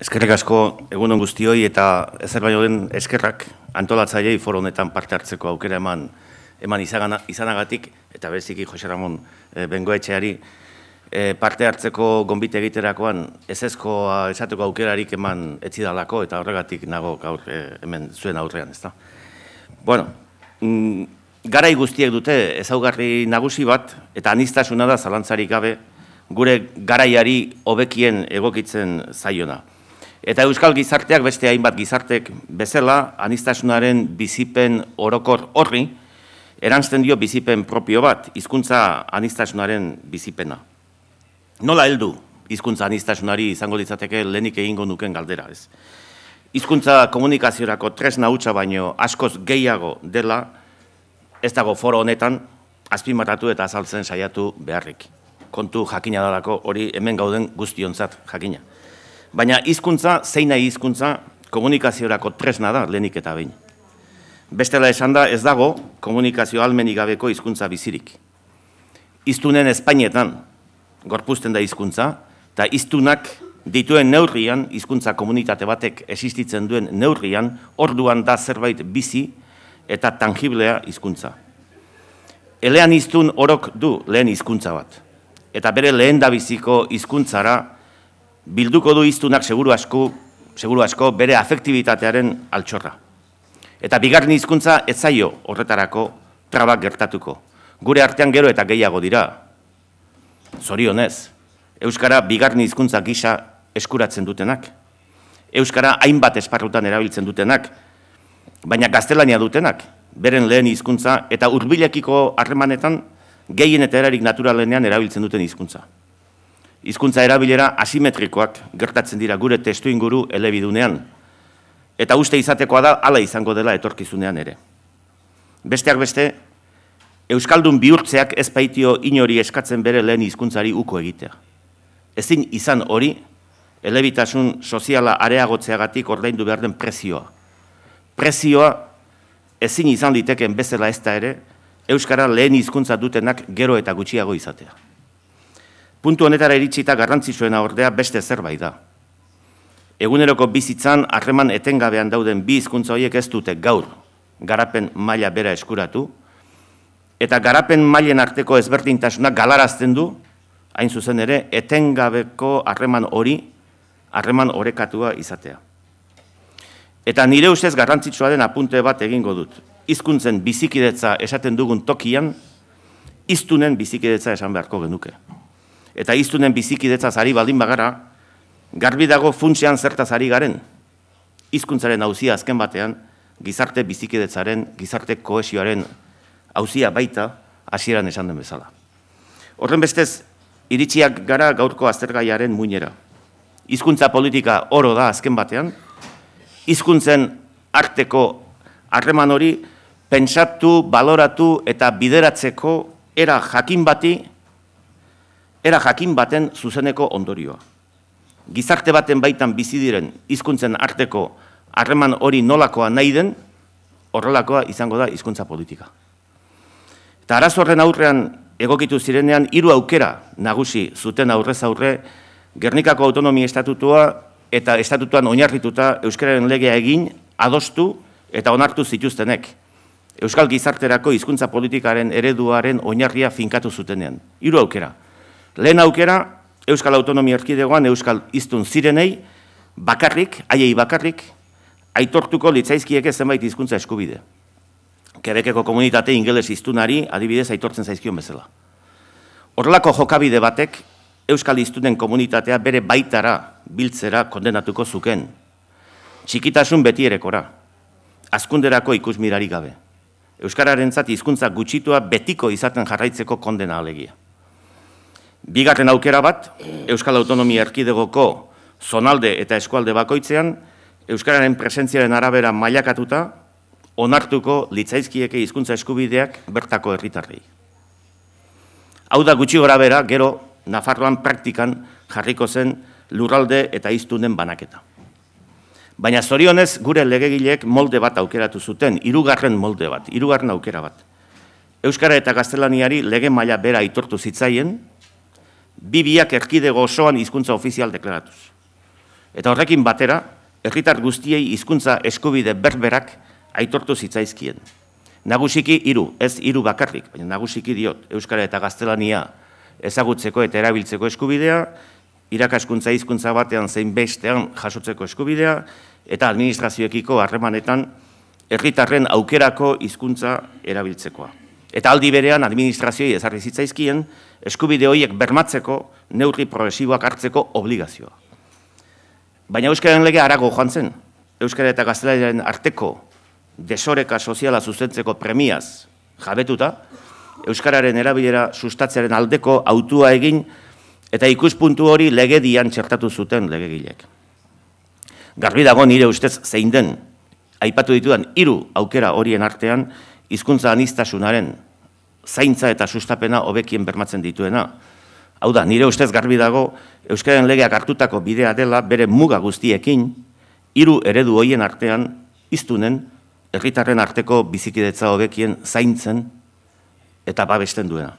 Eskerrik asko egunon guztioi eta ezer baino den eskerrak antolatzaileei foro honetan parte hartzeko aukera eman izanagatik eta bereziki Jose Ramon Bengoetxeari parte hartzeko gonbite egiterakoan ezezkoa esateko aukerarik eman etzidalako eta horregatik nago gaur hemen zuen aurrean, ezta. Bueno, garai guztiek dute ezaugarri nagusi bat eta aniztasuna da zalantzarik gabe gure garaiari hobekien egokitzen zaiona. Eta euskal gizarteak beste hainbat gizartek bezala aniztasunaren bizipen orokor horri erantzten dio bizipen propio bat, hizkuntza aniztasunaren bizipena. Nola heldu hizkuntza aniztasunari izango litzateke lehenik egingo nuken galdera, ez? Hizkuntza komunikaziorako tresna hutsa baino askoz gehiago dela ez dago foro honetan azpimarratu eta azaltzen saiatu beharrik. Kontu jakina dalako hori hemen gauden guztionzat jakina. Baina hizkuntza, zein nahi hizkuntza, komunikaziorako tresna da lehenik eta behin. Bestela esan da ez dago komunikazio ahalmenik gabeko hizkuntza bizirik. Hiztunen Espainietan gorpuzten da hizkuntza, eta hiztunak dituen neurrian, hizkuntza komunitate batek existitzen duen neurrian, orduan da zerbait bizi eta tangiblea hizkuntza. Elean hiztun orok du lehen hizkuntza bat, eta bere lehen da biziko hizkuntzara bilduko du hiztunak seguru asko bere afektibitatearen altxorra. Eta bigarren hizkuntza ez zaio horretarako trabak gertatuko. Gure artean gero eta gehiago dira. Zorionez, euskara bigarren hizkuntza gisa eskuratzen dutenak. Euskara hainbat esparrutan erabiltzen dutenak, baina gaztelania dutenak, beren lehen hizkuntza eta hurbilekiko harremanetan gehien eta erarik naturalenean erabiltzen duten hizkuntza. Hizkuntza erabilera asimetrikoak gertatzen dira gure testuinguru elebidunean, eta uste izatekoa da hala izango dela etorkizunean ere. Besteak beste, euskaldun bihurtzeak ez baitio inori eskatzen bere lehen hizkuntzari uko egitea. Ezin izan hori, elebitasun soziala areagotzeagatik ordaindu behar den prezioa. Prezioa ezin izan liteken bezala ez da ere, euskara lehen hizkuntza dutenak gero eta gutxiago izatea. Puntu honetara iritsita garrantzitsuena ordea beste zerbait da. Eguneroko bizitzan harreman etengabean dauden bi hizkuntza horiek ez dute gaur garapen maila bera eskuratu, eta garapen mailen arteko ezberdintasuna galarazten du, hain zuzen ere, etengabeko harreman hori, harreman orekatua izatea. Eta nire ustez garrantzitsua den apunte bat egingo dut. Hizkuntzen bizikidetza esaten dugun tokian, hiztunen bizikidetza esan beharko genuke. Eta hiztunen bizikidetza ari baldin bagara, garbi dago funtsean zertaz ari garen. Hizkuntzaren auzia azken batean, gizarte bizikidetzaren, gizarte kohesioaren auzia baita hasieran esan den bezala. Horren bestez, iritsiak gara gaurko aztergaiaren muinera. Hizkuntza politika oro da azken batean, hizkuntzen arteko harreman hori pentsatu, baloratu eta bideratzeko era jakin baten zuzeneko ondorioa. Gizarte baten baitan bizi diren hizkuntzen arteko harreman hori nolakoa nahi den, horrelakoa izango da hizkuntza politika. Eta arazo horren aurrean egokitu zirenean hiru aukera nagusi zuten aurrez aurre Gernikako autonomia estatutua eta estatutuan oinarrituta euskararen legea egin, adostu eta onartu zituztenek. Euskal gizarterako hizkuntza politikaren ereduaren oinarria finkatu zutenean. Hiru aukera. Lehen aukera, Euskal Autonomia Erkidegoan euskal hiztun zirenei, haiei bakarrik, aitortuko litzaizkieke zenbait hizkuntza eskubide. Quebeceko komunitate ingeles hiztunari adibidez aitortzen zaizkion bezala. Horrelako jokabide batek, euskal hiztunen komunitatea bere baitara biltzera kondenatuko zuken. Txikitasun beti erekora, hazkunderako ikusmirari gabe. Euskararentzat hizkuntza gutxitua betiko izaten jarraitzeko kondena alegia. Bigarren aukera bat, Euskal Autonomia Erkidegoko zonalde eta eskualde bakoitzean, euskararen presentziaren arabera mailakatuta, onartuko litzaizkieke hizkuntza eskubideak bertako herritarrei. Hau da gutxi gorabehera, gero Nafarroan praktikan jarriko zen lurralde eta hiztunen banaketa. Baina zorionez gure legegileek molde bat aukeratu zuten, hirugarren molde bat, hirugarren aukera bat. Euskara eta gaztelaniari lege maila bera aitortu zitzaien, bi biak erkidego osoan hizkuntza ofizial deklaratuz. Eta horrekin batera, herritar guztiei hizkuntza eskubide berberak aitortu zitzaizkien. Nagusiki hiru, ez hiru bakarrik, baina nagusiki diot, euskara eta gaztelania ezagutzeko eta erabiltzeko eskubidea, irakaskuntza hizkuntza batean zein bestean jasotzeko eskubidea, eta administrazioekiko harremanetan herritarren aukerako hizkuntza erabiltzekoa. Eta aldi berean administrazioi ezarri zitzaizkien eskubide horiek bermatzeko neurri progresiboak hartzeko obligazioa. Baina euskararen lege harago joan zen. Euskara eta gaztelaniaren arteko desoreka soziala zuzentzeko premiaz jabetuta, euskararen erabilera sustatzearen aldeko autua egin eta ikuspuntu hori legedian txertatu zuten legegileek. Garbi dago nire ustez zein den, aipatu ditudan hiru aukera horien artean, hizkuntza aniztasunaren zaintza eta sustapena hobekien bermatzen dituena. Hau da, nire ustez garbi dago, euskararen legeak hartutako bidea dela bere muga guztiekin, hiru eredu horien artean, hiztunen, herritarren arteko bizikidetza hobekien zaintzen eta babesten duena.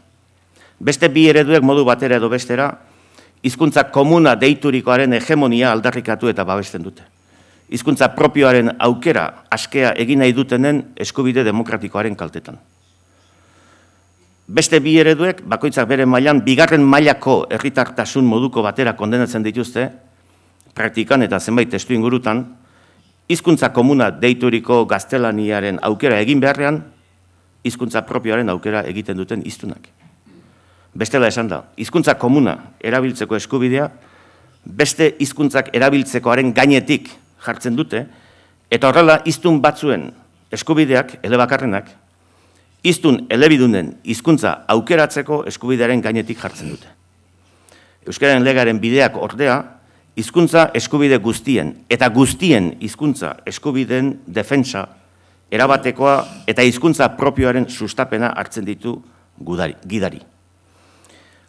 Beste bi ereduek modu batera edo bestera, hizkuntza komuna deiturikoaren hegemonia aldarrikatu eta babesten dute. Hizkuntza propioaren aukera askea egin nahi dutenen eskubide demokratikoaren kaltetan. Beste bi ereduek, bakoitzak bere mailan, bigarren mailako herritartasun moduko batera kondenatzen dituzte, praktikan eta zenbait testu ingurutan, hizkuntza komuna deituriko gaztelaniaren aukera egin beharrean, hizkuntza propioaren aukera egiten duten hiztunak. Bestela esan da, hizkuntza komuna erabiltzeko eskubidea, beste hizkuntzak erabiltzekoaren gainetik jartzen dute, eta horrela hiztun batzuen eskubideak, elebakarrenak, hiztun elebidunen hizkuntza aukeratzeko eskubidearen gainetik jartzen dute. Euskararen legaren bideak ordea, hizkuntza eskubide guztien eta guztien hizkuntza eskubideen defentsa erabatekoa eta hizkuntza propioaren sustapena hartzen ditu gidari.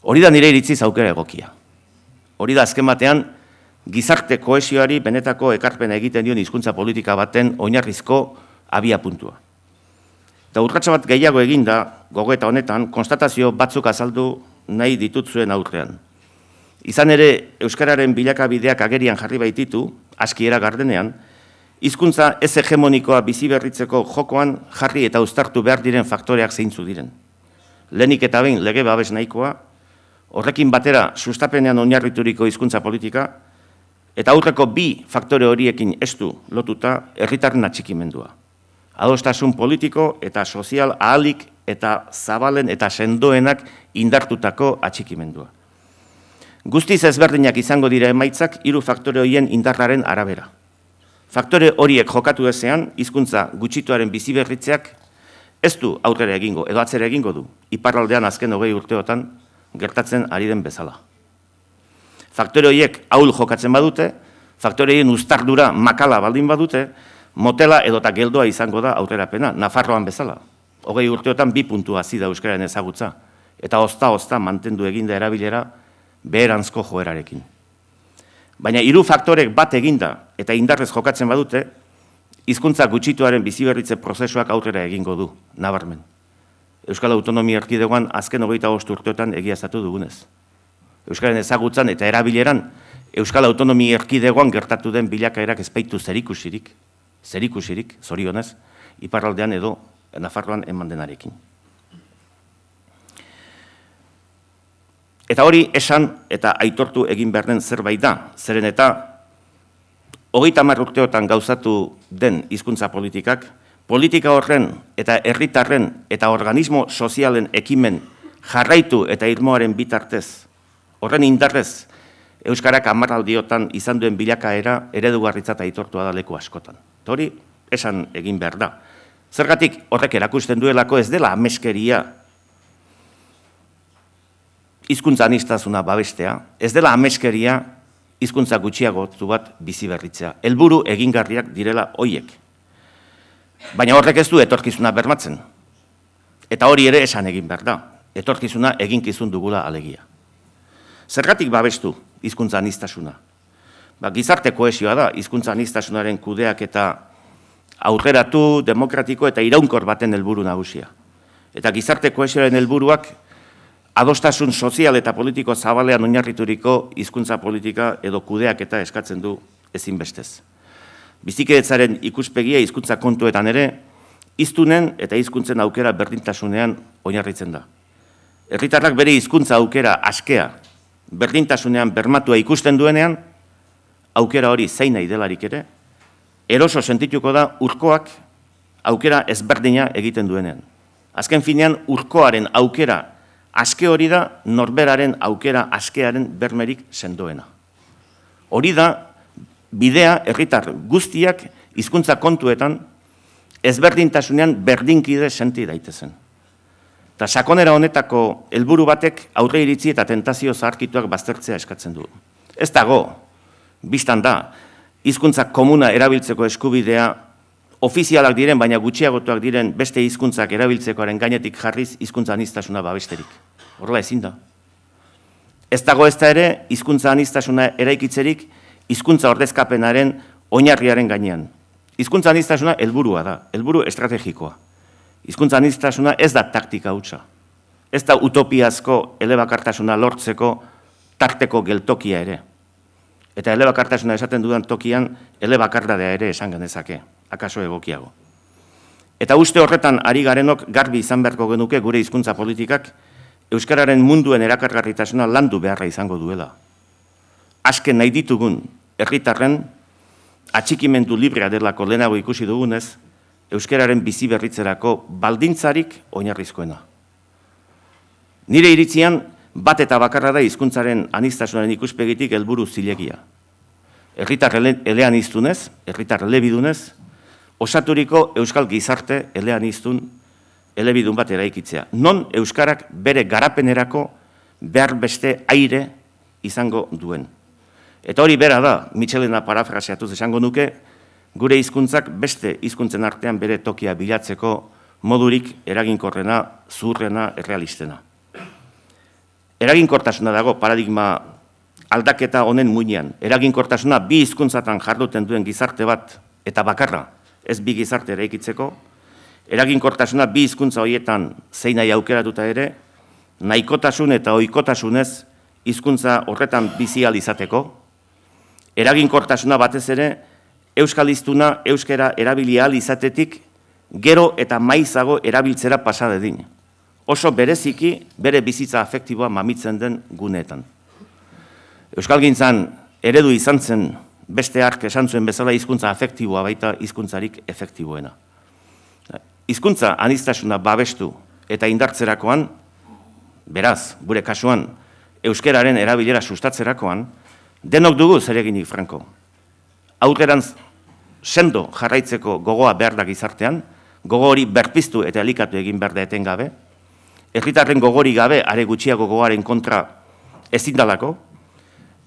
Hori da nire iritziz aukera egokia. Hori da azken batean gizarte kohesioari benetako ekarpena egiten dion hizkuntza politika baten oinarrizko abiapuntua. Eta urratsa bat gehiago eginda gogoeta honetan konstatazio batzuk azaldu nahi ditut zuen aurrean. Izan ere, euskararen bilakabideak agerian jarri baititu, askiera gardenean, hizkuntza ez hegemonikoa bizi berritzeko jokoan jarri eta uztartu behar diren faktoreak zeintzu diren. Lehenik eta behin lege babes nahikoa, horrekin batera sustapenean oinarrituriko hizkuntza politika, eta aurreko bi faktore horiekin estu lotuta herritarren atxikimendua. Adostasun politiko eta sozial ahalik eta zabalen eta sendoenak indartutako atxikimendua. Guztiz ezberdinak izango dira emaitzak hiru faktore horien indarraren arabera. Faktore horiek jokatu ezean, hizkuntza gutxituaren biziberritzeak ez du aurrera egingo, edo atzera egingo du, iparraldean azken 20 urteotan gertatzen ari den bezala. Faktore horiek ahul jokatzen badute, faktore horien uztardura makala baldin badute, motela edota geldoa izango da aurrerapena, Nafarroan bezala. 20 urteotan 2 puntu hazi da euskararen ezagutza, eta ozta mantendu eginda erabilera beheranzko joerarekin. Baina hiru faktorek bat eginda eta indarrez jokatzen badute, hizkuntza gutxituaren biziberritze prozesuak aurrera egingo du, nabarmen. Euskal Autonomia Erkidegoan azken 25 urteotan egiaztatu dugunez. Euskaren ezagutzan eta erabileran, Euskal Autonomia Erkidegoan gertatu den bilakaerak ezpaitu zerikusirik, zorionez, iparraldean edo Nafarroan eman denarekin. Eta hori esan eta aitortu egin behar den zerbait da, zeren eta 30 urteotan gauzatu den hizkuntza politikak, politika horren eta herritarren eta organismo sozialen ekimen jarraitu eta irmoaren bitartez, horren indarrez, euskarak hamarraldiotan izan duen bilakaera eredugarritzat aitortua da leku askotan. Eta hori esan egin behar da. Zergatik horrek erakusten duelako ez dela ameskeria hizkuntza aniztasuna babestea, ez dela ameskeria hizkuntza gutxiagotu bat bizi berritzea. Helburu egingarriak direla hoiek. Baina horrek ez du etorkizuna bermatzen. Eta hori ere esan egin behar da. Etorkizuna eginkizun dugula alegia. Zergatik babestu hizkuntza aniztasuna? Gizarte kohesioa da hizkuntza aniztasunaren kudeak eta aurreratu, demokratiko eta iraunkor baten helburu nagusia. Eta gizarte kohesioaren helburuak adostasun sozial eta politiko zabalean oinarrituriko hizkuntza politika edo kudeak eta eskatzen du ezinbestez. Bizikidetzaren ikuspegia hizkuntza kontuetan ere, hiztunen eta hizkuntzen aukera berdintasunean oinarritzen da. Herritarrak bere hizkuntza aukera askea berdintasunean bermatua ikusten duenean, aukera hori zein nahi delarik ere, eroso sentituko da urkoak aukera ezberdina egiten duenean. Azken finean, urkoaren aukera aske hori da norberaren aukera askearen bermerik sendoena. Hori da bidea herritar guztiak hizkuntza kontuetan ezberdintasunean berdinkide senti daitezen. Eta sakonera honetako helburu batek aurre iritzi eta tentazio zaharkituak baztertzea eskatzen du. Ez dago, bistan da, hizkuntza komuna erabiltzeko eskubidea ofizialak diren, baina gutxiagotuak diren beste hizkuntzak erabiltzekoaren gainetik jarriz hizkuntza aniztasuna babesterik. Horrela ezin da. Ez dago ez da ere, hizkuntza aniztasuna eraikitzerik hizkuntza ordezkapenaren oinarriaren gainean. Hizkuntza aniztasuna helburua da, helburu estrategikoa. Hizkuntza aniztasuna ez da taktika hutsa. Ez da utopiazko elebakartasuna lortzeko tarteko geltokia ere. Eta elebakartasuna esaten dudan tokian elebakardadea ere esan genezake, akaso egokiago. Eta uste horretan ari garenok garbi izan beharko genuke gure hizkuntza politikak euskararen munduen erakargarritasuna landu beharra izango duela. Azken nahi ditugun herritarren atxikimendu librea delako lehenago ikusi dugunez, euskararen bizi berritzerako baldintzarik oinarrizkoena. Nire iritzian, bat eta bakarra da hizkuntzaren aniztasunaren ikuspegitik helburu zilegia. Herritar eleaniztunez, herritar elebidunez, osaturiko euskal gizarte eleaniztun elebidun bat eraikitzea. Non euskarak bere garapenerako behar beste aire izango duen. Eta hori bera da, Michelena parafraseatuz esango nuke, gure hizkuntzak beste hizkuntzen artean bere tokia bilatzeko modurik eraginkorrena, zuhurrena, errealistena. Eraginkortasuna dago paradigma aldaketa honen muinean. Eraginkortasuna bi hizkuntzatan jarduten duen gizarte bat eta bakarra, ez bi gizarte eraikitzeko. Eraginkortasuna bi hizkuntza horietan zein nahi aukeratuta ere, nahikotasun eta ohikotasunez hizkuntza horretan bizi ahal izateko. Eraginkortasuna batez ere, euskal hiztuna euskara erabili ahal izatetik gero eta maizago erabiltzera pasa dadin. Oso bereziki bere bizitza afektiboa mamitzen den guneetan. Euskalgintzan eredu izan zen beste hark esan zuen bezala hizkuntza afektiboa baita hizkuntzarik efektiboena. Hizkuntza aniztasuna babestu eta indartzerakoan, beraz, gure kasuan, euskararen erabilera sustatzerakoan, denok dugu zereginik franko. Aurrerantz sendo jarraitzeko gogoa behar da gizartean, gogo hori berpiztu eta elikatu egin behar da etengabe, herritarren gogori gabe are gutxiago gogoaren kontra ezin dalako,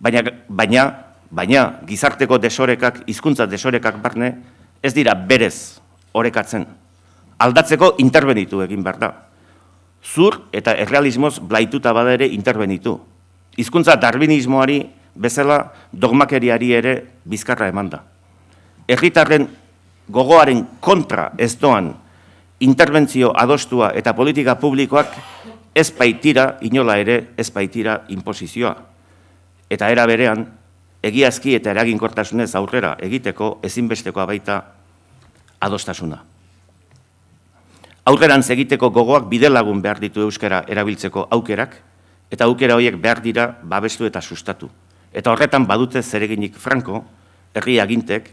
baina gizarteko desorekak, hizkuntza desorekak barne, ez dira berez orekatzen. Aldatzeko interbenitu egin behar da. Zur eta errealismoz blaituta bada ere interbenitu. Hizkuntza darwinismoari bezala dogmakeriari ere bizkarra eman da. Herritarren gogoaren kontra ez doan interbentzio adostua eta politika publikoak ez baitira, inola ere, ez baitira inposizioa. Eta era berean, egiazki eta eraginkortasunez aurrera egiteko ezinbestekoa baita adostasuna. Aurrerantz egiteko gogoak bidelagun behar ditu euskara erabiltzeko aukerak, eta aukera horiek behar dira babestu eta sustatu. Eta horretan badute zereginik franko, herri agintek,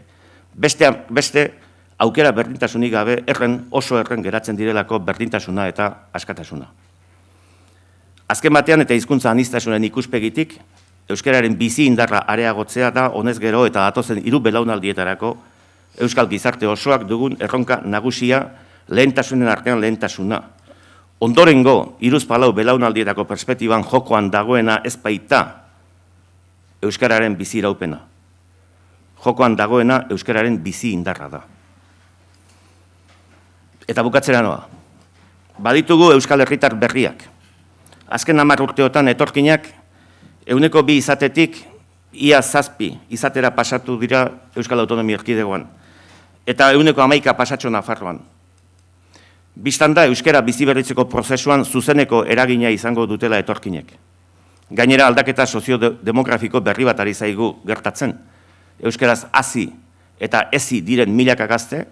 beste aukera berdintasunik gabe oso erren geratzen direlako berdintasuna eta askatasuna. Azken batean eta hizkuntza aniztasunen ikuspegitik, euskararen bizi indarra areagotzea da honez gero eta datozen 3 belaunaldietarako euskal gizarte osoak dugun erronka nagusia lehentasunen artean lehentasuna. Ondorengo 3-4 belaunaldietako perspektiban jokoan dagoena ez baita euskararen bizi iraupena. Jokoan dagoena euskararen bizi indarra da. Eta bukatzera noa. Baditugu euskal herritar berriak. Azken 10 urteotan etorkinak 102 izatetik ia 7 izatera pasatu dira Euskal Autonomia Erkidegoan. Eta 111 pasatxo Nafarroan. Bistanda euskara bizi berritzeko prozesuan zuzeneko eragina izango dutela etorkinek. Gainera aldaketa soziodemografiko berri bat ari zaigu gertatzen. euskaraz hazi eta ezi diren milaka gazte,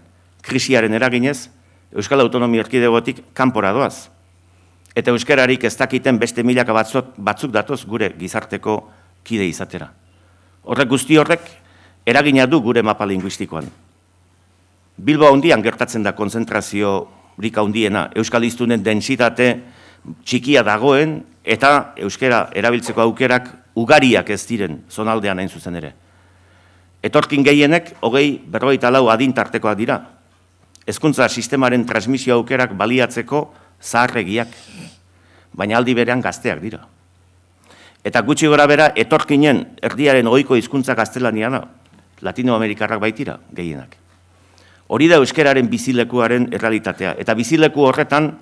krisiaren eraginez, Euskal Autonomia Erkidegotik kanpora doaz. Eta euskararik ez dakiten beste milaka batzuk datoz gure gizarteko kide izatera. Horrek guzti horrek eragina du gure mapa linguistikoan. Bilbo handian gertatzen da konzentraziorik handiena, euskal hiztunen dentsitate txikia dagoen eta euskara erabiltzeko aukerak ugariak ez diren zonaldean hain zuzen ere. Etorkin gehienek 20-44 adintartekoak dira. Hezkuntza sistemaren transmisio aukerak baliatzeko zaharregiak, baina aldi berean gazteak dira. Eta gutxi gora bera, etorkinen erdiaren ohiko hizkuntza gaztelania da, latinoamerikarrak baitira gehienak. Hori da euskararen bizilekuaren errealitatea, eta bizileku horretan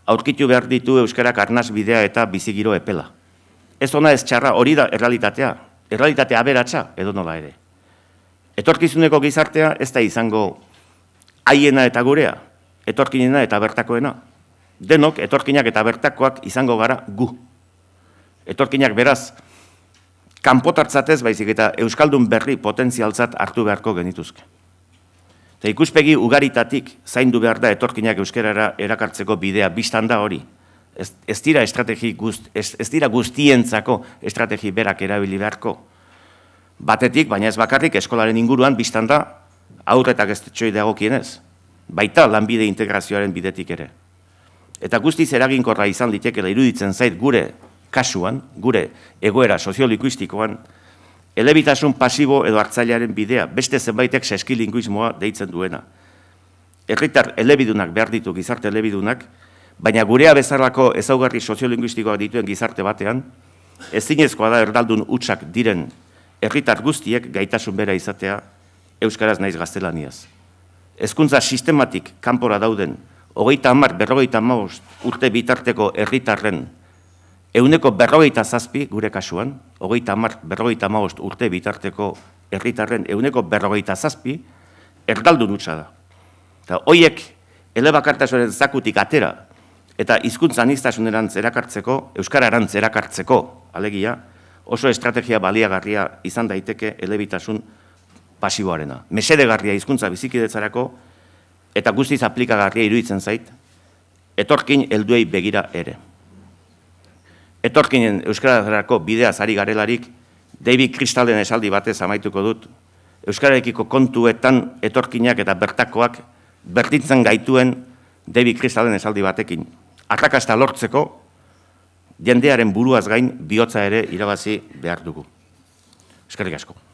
aurkitu behar ditu euskarak arnaz bidea eta bizigiro epela. Ez ona ez txarra, hori da errealitatea, errealitatea aberatsa edo nola ere. Etorkizuneko gizartea ez da izango haiena eta gurea, etorkinena eta bertakoena. Denok, etorkinak eta bertakoak izango gara gu. Etorkinak beraz, kanpotartzatez baizik eta euskaldun berri potentzialtzat hartu beharko genituzke. Eta ikuspegi ugaritatik zaindu behar da etorkinak euskarara erakartzeko bidea biztan da hori. Ez dira guztientzako estrategi berak erabili beharko. Batetik, baina ez bakarrik, eskolaren inguruan biztan da aurretak ez txoi dagokienez. Baita lanbide integrazioaren bidetik ere. Eta guztiz eraginkorra izan litekela iruditzen zait gure kasuan, gure egoera soziolingüistikoan, elebitasun pasibo edo hartzailearen bidea, beste zenbaitek seskilinguismoa deitzen duena. Herritar elebidunak behar ditu gizarte elebidunak, baina gurea bezalako ezaugarri soziolinguistikoak dituen gizarte batean, ezinezkoa da erdaldun hutsak diren herritar guztiek gaitasun bera izatea euskaraz naiz gaztelaniaz. Hezkuntza sistematik kanpora dauden 30-45 urte bitarteko herritarren 47 gure kasuan, 30-45 urte bitarteko herritarren 47 erdaldun hutsa da. Eta hoiek elebakartasunaren zakutik atera eta hizkuntza aniztasunerantz erakartzeko, euskararantz erakartzeko, alegia, oso estrategia baliagarria izan daiteke elebitasun pasiboarena. Mesedegarria hizkuntza bizikidetzarako eta guztiz aplikagarria iruditzen zait, etorkin helduei begira ere. Etorkinen euskarazarako bideaz ari garelarik, David Crystallen esaldi batez amaituko dut, euskararekiko kontuetan etorkinak eta bertakoak berdintzen gaituen David Crystallen esaldi batekin. Arrakasta lortzeko, jendearen buruaz gain bihotza ere irabazi behar dugu. Eskerrik asko.